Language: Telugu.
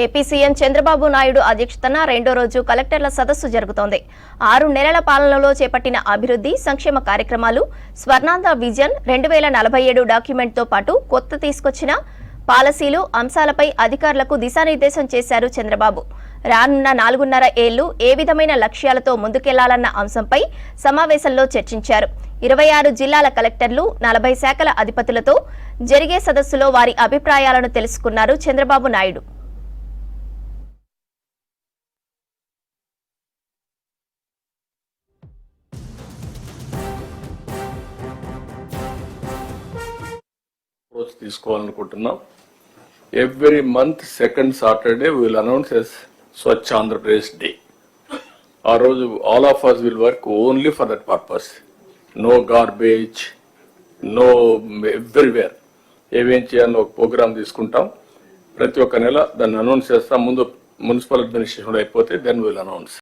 ఏపీ సీఎం చంద్రబాబు నాయుడు అధ్యక్షతన రెండో రోజు కలెక్టర్ల సదస్సు జరుగుతోంది. 6 నెలల పాలనలో చేపట్టిన అభివృద్ధి సంక్షేమ కార్యక్రమాలు, స్వర్ణాంధ్ర విజన్ 2047 డాక్యుమెంట్తో పాటు కొత్త తీసుకొచ్చిన పాలసీలు అంశాలపై అధికారులకు దిశానిర్దేశం చేశారు చంద్రబాబు. రానున్న 4.5 ఏళ్లు ఏ విధమైన లక్ష్యాలతో ముందుకెళ్లాలన్న అంశంపై సమావేశంలో చర్చించారు. 26 జిల్లాల కలెక్టర్లు, 40 శాఖల అధిపతులతో జరిగే సదస్సులో వారి అభిప్రాయాలను తెలుసుకున్నారు చంద్రబాబు నాయుడు. తీసుకోవాలనుకుంటున్నాం. Every month second Saturday we will announce as Swachh Andhra Pradesh Day. ఆ రోజు all of us will work only for that purpose. No garbage, no everywhere. ఏమేం చేయాలని ఒక ప్రోగ్రామ్ తీసుకుంటాం. ప్రతి ఒక్క నెల దాన్ని అనౌన్స్ చేస్తాం. ముందు మున్సిపల్ అడ్మినిస్ట్రేషన్ అయిపోతే దెన్ విల్ అనౌన్స్.